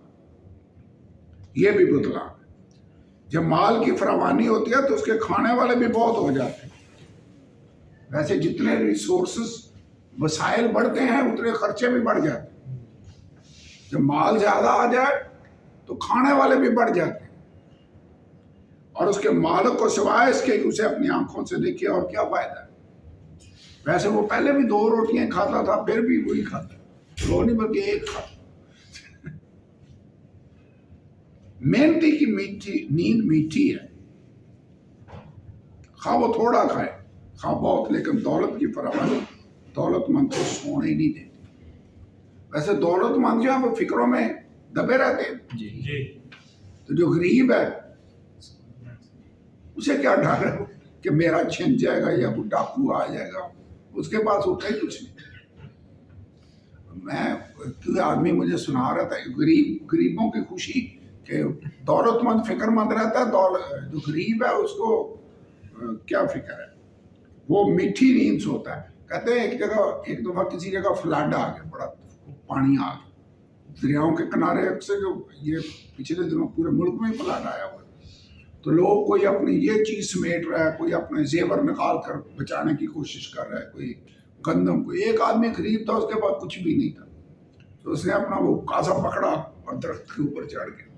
یہ بھی بتلا، جب مال کی فراوانی ہوتی ہے تو اس کے کھانے والے بھی بہت ہو جاتے ہیں۔ ویسے جتنے ریسورسز وسائل بڑھتے ہیں اتنے خرچے بھی بڑھ جاتے ہیں۔ جب مال زیادہ آ جائے تو کھانے والے بھی بڑھ جاتے ہیں، اور اس کے مالک کو سوائے اس کے اسے اپنی آنکھوں سے دیکھے اور کیا فائدہ ہے۔ ویسے وہ پہلے بھی 2 روٹیاں کھاتا تھا، پھر بھی وہی کھاتا، 2 نہیں بلکہ 1 کھاتا۔ محنتی کی نیند میٹھی ہے، خواہ وہ تھوڑا کھائے خواہ بہت، لیکن دولت کی فراوانی دولت مند کو سونے ہی نہیں دیتی۔ ویسے دولت مند جو ہے وہ فکروں میں دبے رہتے ہیں، جی، تو جو غریب ہے اسے کیا ڈر ہے کہ میرا چھن جائے گا یا وہ ڈاکو آ جائے گا، اس کے پاس ہوتا ہی کچھ نہیں۔ میں آدمی مجھے سنا رہا تھا غریبوں کی خوشی کہ دولت مند فکر مند رہتا ہے، جو غریب ہے اس کو کیا فکر ہے، وہ میٹھی نیند سوتا ہے۔ کہتے ہیں ایک دفعہ کسی جگہ فلڈ آ گیا، بڑا پانی آ گیا دریاؤں کے کنارے، اکثر جو یہ پچھلے دنوں پورے ملک میں فلڈ آیا ہوا، تو لوگ کوئی اپنی یہ چیز سمیٹ رہا ہے، کوئی اپنے زیور نکال کر بچانے کی کوشش کر رہا ہے، کوئی گندم، کوئی ایک آدمی غریب تھا، اس کے پاس کچھ بھی نہیں تھا، تو اس نے اپنا وہ کاسا پکڑا اور درخت کے اوپر چڑھ گیا،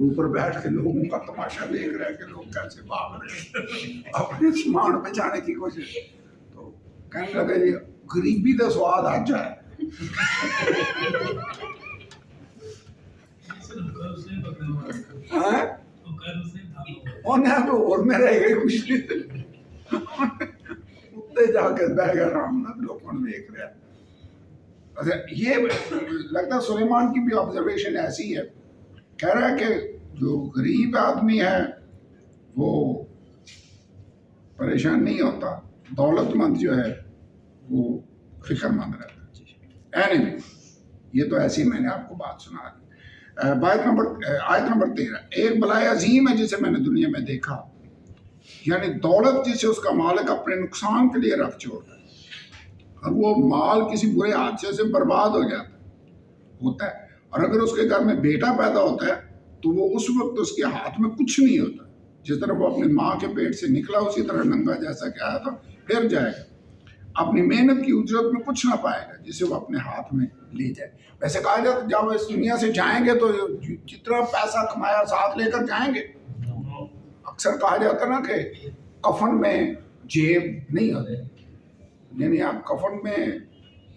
اوپر بیٹھ کے لوگوں کا تماشا دیکھ رہا ہے کہ لوگ کیسے بھاگ رہے ہیں اپنے سامان بچانے کی کوشش۔ تو کہنے لگا یہ غریبی کا سواد آ جائے۔ انہیں تو اور میں رہ گئی کچھ نہیں، اتنے جا کے بہ گیا رام نہ، لوگوں نے دیکھ رہا ہے۔ اچھا یہ لگتا ہے سلیمان کی بھی آبزرویشن ایسی ہے، کہہ رہا ہے کہ جو غریب آدمی ہے وہ پریشان نہیں ہوتا، دولت مند جو ہے وہ فکر مند رہتا ہے۔ یہ تو ایسی میں نے آپ کو بات سنا دی۔ آیت نمبر 13، ایک بلائی عظیم ہے جسے میں نے دنیا میں دیکھا، یعنی دولت جسے اس کا مالک اپنے نقصان کے لیے رکھ چھوڑتا ہے، اور وہ مال کسی برے حادثے سے برباد ہو جاتا ہوتا ہے، اور اگر اس کے گھر میں بیٹا پیدا ہوتا ہے تو وہ اس وقت اس کے ہاتھ میں کچھ نہیں ہوتا، جس طرح وہ اپنی ماں کے پیٹ سے نکلا اسی طرح ننگا جیسا کہ آیا تھا پھر جائے گا۔ اپنی محنت کی اجرت میں کچھ نہ پائے گا جسے وہ اپنے ہاتھ میں لے جائے. ویسے کہا جاتا ہے جب اس دنیا سے جائیں گے تو جتنا پیسہ کمایا ساتھ لے کر جائیں گے. اکثر کہا جاتا ہے نا کہ کفن میں جیب نہیں ہوتے، یعنی آپ کفن میں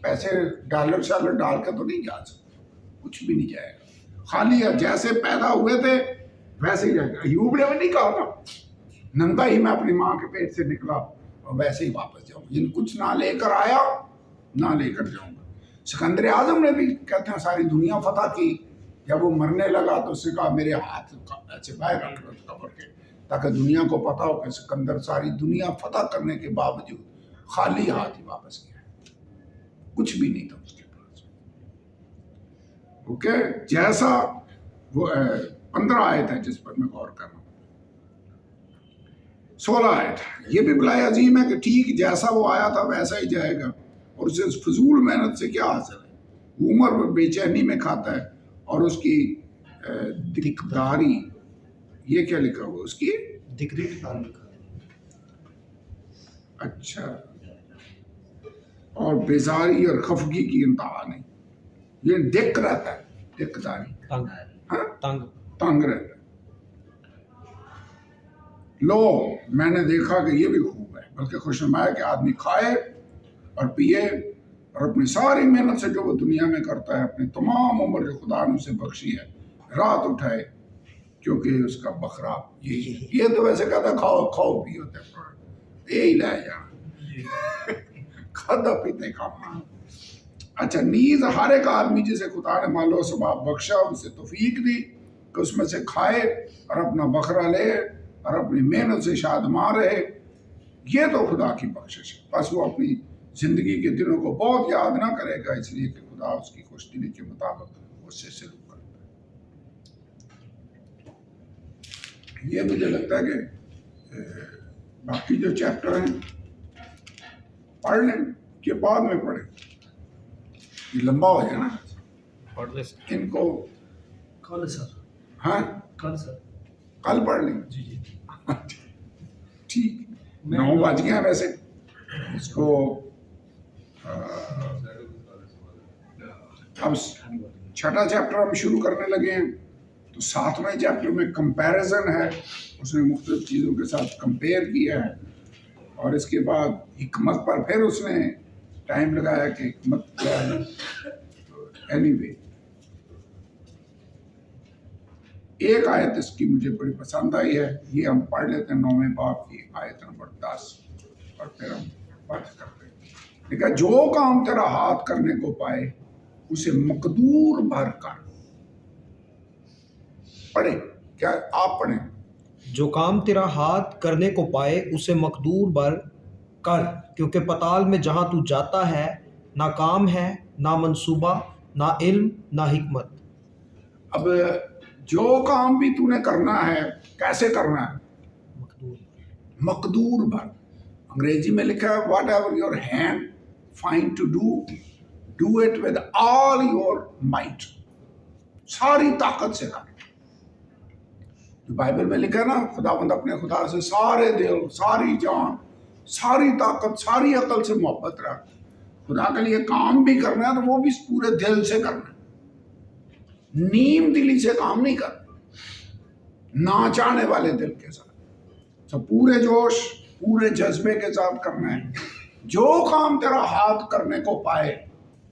پیسے ڈالر شالر ڈال کے تو نہیں جا سکتے، کچھ بھی نہیں جائے گا. خالی جیسے پیدا ہوئے تھے ویسے ہی جائے گا. ایوب نے بھی نہیں کہا تھا ننگا ہی میں اپنی ماں کے پیٹ سے نکلا اور ویسے ہی واپس جاؤں گا، یعنی کچھ نہ لے کر آیا نہ لے کر جاؤں گا. سکندر اعظم نے بھی کہتے ہیں ساری دنیا فتح کی. جب وہ مرنے لگا تو اس نے کہا میرے ہاتھ ایسے باہر رکھ لو قبر کے، تاکہ دنیا کو پتا ہو کہ سکندر ساری دنیا فتح کرنے کے باوجود خالی ہاتھ ہی واپس گیا، کچھ بھی نہیں تھا اس کے پاس. اوکے، جیسا وہ 15 آیت ہے جس پر میں غور کر رہا ہوں. 16 آیت یہ بھی بلائے عظیم ہے کہ ٹھیک جیسا وہ آیا تھا ویسا ہی جائے گا، اور اسے فضول محنت سے کیا حاصل ہے. وہ عمر بے چینی میں کھاتا ہے اور اس کی دکداری، یہ کیا لکھا ہوا اس کی اچھا، اور بیزاری اور خفگی کی انتہا نہیں. یہ دک رہتا ہے، دکداری تنگ رہتا ہے. لو میں نے دیکھا کہ یہ بھی خوب ہے، بلکہ خوشنما ہے کہ آدمی کھائے اور پیے اور اپنی ساری محنت سے جو وہ دنیا میں کرتا ہے اپنی تمام عمر جو خدا نے اسے بخشی ہے رات اٹھائے، کیونکہ اس کا بکرا یہی ہے. یہ تو ویسے کہتا ہے کھاؤ کھاؤ پیو تے یہی لے جا کھاتا پیتے کھانا. اچھا، نیز ہر ایک آدمی جسے خدا نے مال و ثباب بخشا اسے توفیق دی کہ اس میں سے کھائے اور اپنا بکرا لے اور اپنی محنت سے شادمان رہے. یہ تو خدا کی بخشش ہے. بس وہ اپنی زندگی کے دنوں کو بہت یاد نہ کرے گا، اس لیے کہ خدا اس کی خوش دلی کے مطابق اس سے سلوک کرتا ہے. یہ مجھے لگتا ہے کہ باقی جو چیپٹر ہیں پڑھ لیں کہ بعد میں پڑھیں، یہ لمبا ہو جائے نا. ان کو کل سر، ہاں کل سر، کل پڑھ لیں. جی جی ٹھیک 9 بج گئے ہیں ویسے. اس کو اب 6واں چیپٹر ہم شروع کرنے لگے ہیں تو 7ویں چیپٹر میں کمپیریزن ہے، اس نے مختلف چیزوں کے ساتھ کمپیئر کیا ہے، اور اس کے بعد حکمت پر پھر اس نے ٹائم لگایا کہ حکمت کیا ہے. اینی وے ایک آیت اس کی مجھے بڑی پسند آئی ہے، یہ ہم پڑھ لیتے ہیں 9ویں باب کی آیت نمبر 10 اور پھر ہم بات کرتے ہیں. لیکن جو کام تیرا ہاتھ کرنے کو پائے اسے مقدور بھر کر. پڑھیں، کیا آپ پڑھیں؟ جو کام تیرا ہاتھ کرنے کو پائے اسے مقدور بھر کر، کیونکہ پتال میں جہاں تو جاتا ہے نہ کام ہے، نہ منصوبہ، نہ علم، نہ حکمت. اب جو کام بھی تو نے کرنا ہے کیسے کرنا ہے؟ مقدور. مقدور بھر. انگریزی میں لکھا ہے whatever your hand find to do it with all your might. ساری طاقت سے کر. جو بائبل میں لکھا ہے نا خداوند اپنے خدا سے سارے دل، ساری جان، ساری طاقت، ساری عقل سے محبت رکھ. خدا کے لیے کام بھی کرنا ہے تو وہ بھی پورے دل سے کرنا ہے، نیم دلی سے کام نہیں کرنا، نہ چاہنے والے دل کے ساتھ. تو پورے جوش پورے جذبے کے ساتھ کرنا ہے. جو کام تیرا ہاتھ کرنے کو پائے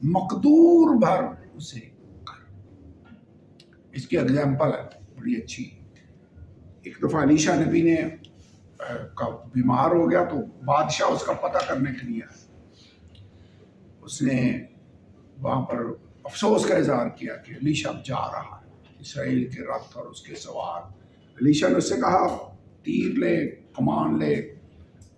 مقدور بھر اسے کر. اس کی اگزامپل ہے بڑی اچھی. ایک دفعہ علیشا نبی نے بیمار ہو گیا تو بادشاہ اس کا پتہ کرنے کے لیے اس نے وہاں پر افسوس کا اظہار کیا کہ علیشا جا رہا ہے، اسرائیل کے رتھ اور اس کے سوار. علیشا نے اس سے کہا تیر لے، کمان لے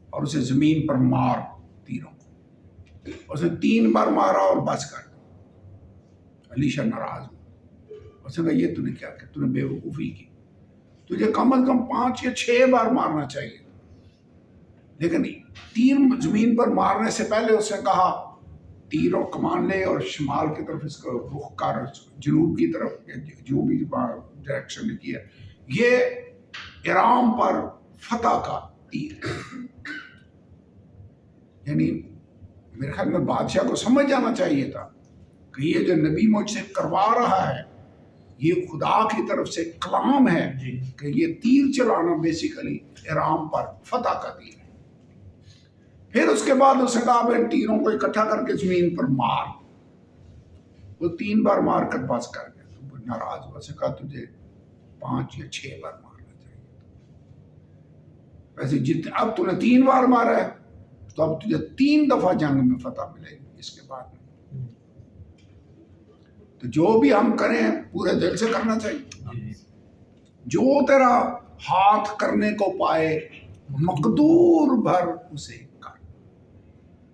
اور اسے زمین پر مار تیروں کو. اس نے 3 بار مارا اور بس کر دیا. علیشا ناراض ہوا. اس نے کہا یہ تو نے کیا کہ تو نے بے وقوفی کی، تجھے کم از کم 5 یا 6 بار مارنا چاہیے. لیکن تیر زمین پر مارنے سے پہلے اس نے کہا تیر اور کمان لے اور شمال کی طرف اس کو رخ کر، جنوب کی طرف جو بھی ڈائریکشن لکھی ہے، یہ ارام پر فتح کا تیر. یعنی میرے خیال میں بادشاہ کو سمجھ جانا چاہیے تھا کہ یہ جو نبی مجھ سے کروا رہا ہے یہ خدا کی طرف سے کلام ہے جی کہ یہ تیر چلانا بیسیکلی ارام پر فتح کا تیر ہے. پھر اس کے بعد اس نے کہا ان تیروں کو اکٹھا کر کے زمین پر مار. وہ 3 بار مار کر بس کر گیا. تو وہ ناراض ہوا. سے کہا تجھے 5 یا 6 بار مارنا چاہیے. ویسے اب تو نے 3 بار مارا ہے تو اب تجھے 3 دفعہ جنگ میں فتح ملے گی اس کے بعد. تو جو بھی ہم کریں پورے دل سے کرنا چاہیے. جو تیرا ہاتھ کرنے کو پائے مقدور بھر اسے کر.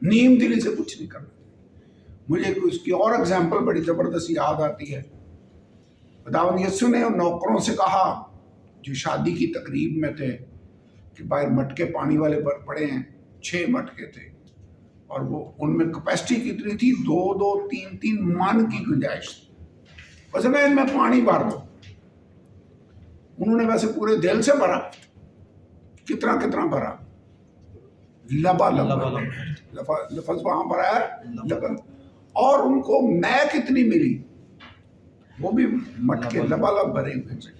نیم دلی سے کچھ نہیں کرنا. مجھے اس کی اور اگزامپل بڑی زبردست یاد آتی ہے. خداوند یسوع نے ان نوکروں سے کہا جو شادی کی تقریب میں تھے کہ باہر مٹکے پانی والے پر پڑے ہیں. 6 مٹکے تھے اور وہ ان میں کیپیسٹی کتنی تھی 2-2 3-3 من کی گنجائش تھی. بس میں ان میں پانی بھر دو. انہوں نے ویسے پورے دل سے بھرا. کتنا بھرا؟ لبا لفظ وہاں پر آیا لبا. اور ان کو میں کتنی ملی وہ بھی مٹکے لبا لب بھرے ہوئے تھے.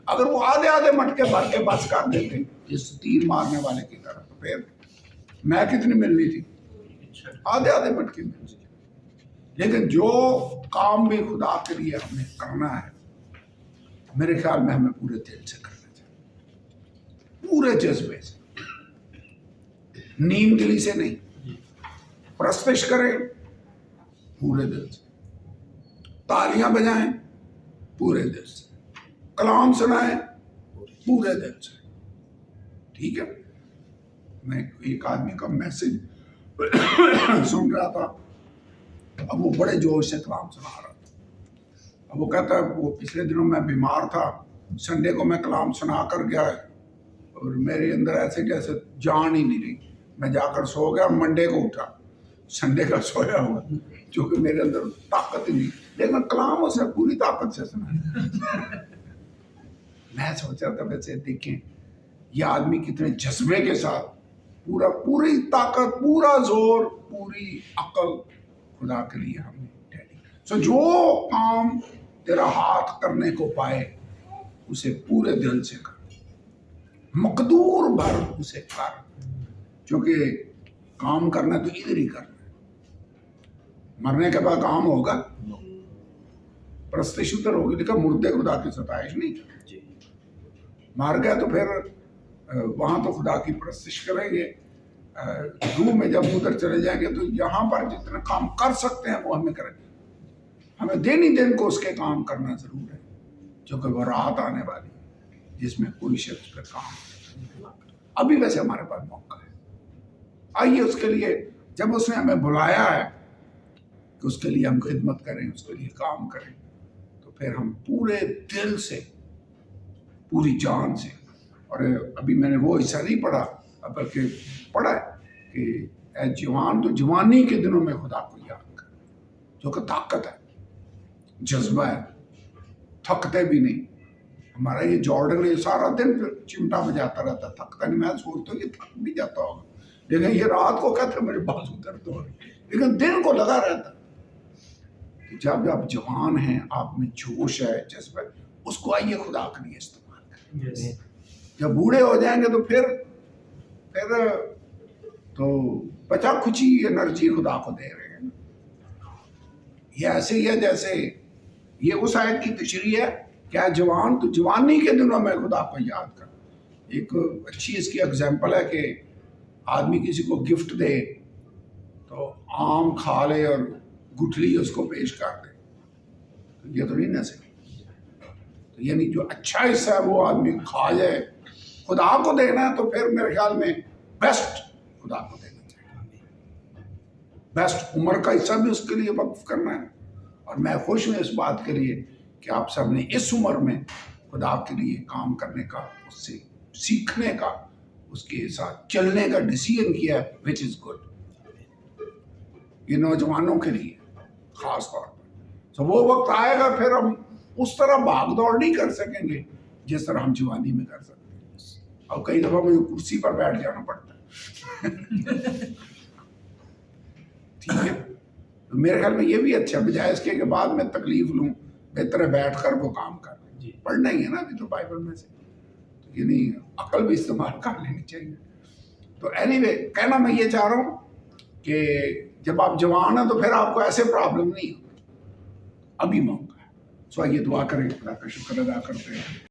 اگر وہ آدھے مٹکے بھر کے بس کر دیتے جس تیر مارنے والے کی طرح تو پھر میں کتنی ملنی تھی؟ آدھے مٹکے ملنی. لیکن جو کام بھی خدا کے لیے ہمیں کرنا ہے میرے خیال میں ہمیں پورے دل سے کرنا چاہیے. پورے جذبے سے. نیم دلی سے نہیں. پرستش کریں پورے دل سے. تالیاں بجائیں پورے دل سے. کلام سنائیں پورے دل سے. ٹھیک ہے. میں ایک آدمی کا میسج سن رہا تھا. اب وہ بڑے جوش سے کلام سنا رہا تھا. اب وہ کہتا ہے وہ پچھلے دنوں میں بیمار تھا. سنڈے کو میں کلام سنا کر گیا اور میرے اندر ایسے جیسے جان ہی نہیں رہی. میں جا کر سو گیا. منڈے کو اٹھا. سنڈے کا سویا ہوا چونکہ میرے اندر طاقت ہی نہیں. لیکن کلام اس نے پوری طاقت سے سنا. میں سوچ رہا تھا ویسے دیکھیں یہ آدمی کتنے جذبے کے ساتھ پوری طاقت پورا زور پوری عقل خدا کے لیے ہم نے. سو جو کام تیرا ہاتھ کرنے کو پائے اسے پورے دل سے کر. مقدور بھر اسے کر. کیونکہ کام کرنا تو ادھر ہی کرنا ہے. مرنے کے بعد کام ہوگا پرستش ادھر ہوگی. لیکن مردے خدا کی ستائش نہیں کریں. مار گیا تو پھر وہاں تو خدا کی پرستش کریں گے. روح میں جب ادھر چلے جائیں گے تو یہاں پر جتنا کام کر سکتے ہیں وہ ہمیں کریں گے. ہمیں دن کو اس کے کام کرنا ضرور ہے کیونکہ وہ رات آنے والی ہے جس میں کوئی شخص پہ کام. ابھی ویسے ہمارے پاس موقع ہے. آئیے اس کے لیے جب اس نے ہمیں بلایا ہے کہ اس کے لیے ہم خدمت کریں اس کے لیے کام کریں تو پھر ہم پورے دل سے پوری جان سے. اور ابھی میں نے وہ حصہ نہیں پڑھا بلکہ پڑھا ہے کہ اے جوان تو جوانی کے دنوں میں خدا کو یاد کر. جو کہ طاقت ہے جذبہ ہے. تھکتے بھی نہیں. ہمارا یہ جارڈن یہ سارا دن چمٹا بجاتا رہتا تھکتا نہیں. میں سوچتا ہوں یہ تھک بھی جاتا ہوگا لیکن یہ رات کو کہتا ہے میرے بازو درد ہو رہے لیکن دن کو لگا رہتا. جب آپ جوان ہیں آپ میں جوش ہے جذبہ اس کو آئیے خدا کے لیے استعمال کریں. جب بوڑھے ہو جائیں گے تو پھر تو بچا کچھ ہی انرجی خدا کو دے رہے ہیں. یہ ایسے ہی ہے جیسے یہ اس آیت کی تشریح ہے کیا جوان تو جوانی کے دنوں میں خدا کو یاد کر. ایک اچھی اس کی اگزامپل ہے کہ آدمی کسی کو گفٹ دے تو آم کھا لے اور گٹھلی اس کو پیش کر دے تو یہ تو نہیں نہ سکے. تو یعنی جو اچھا حصہ ہے وہ آدمی کھا جائے. خدا کو دینا ہے تو پھر میرے خیال میں بیسٹ خدا کو دینا چاہیے. بیسٹ عمر کا حصہ بھی اس کے لیے وقف کرنا ہے. اور میں خوش ہوں اس بات کے لیے کہ آپ سب نے اس عمر میں خدا کے لیے کام کرنے کا اس سے سیکھنے کا اس کے ساتھ چلنے کا ڈیسیژن کیا ہے which is good. یہ نوجوانوں کے لیے خاص طور پر. تو وہ وقت آئے گا پھر ہم اس طرح بھاگ دوڑ نہیں کر سکیں گے جس طرح ہم جوانی میں کر سکتے ہیں. اور کئی دفعہ مجھے کرسی پر بیٹھ جانا پڑتا ہے. ٹھیک ہے، تو میرے خیال میں یہ بھی اچھا، بجائے اس کے بعد میں تکلیف لوں، بہتر ہے بیٹھ کر وہ کام کر لیں۔ جی پڑھنا ہی ہے نا ابھی تو بائبل میں سے، یعنی عقل بھی استعمال کر لینی چاہیے۔ تو اینی وے کہنا میں یہ چاہ رہا ہوں کہ جب آپ جوان ہیں تو پھر آپ کو ایسے پرابلم نہیں ہوتی، ابھی موقع ہے۔ سو آئیے دعا کریں، خدا کا شکر ادا کرتے ہیں۔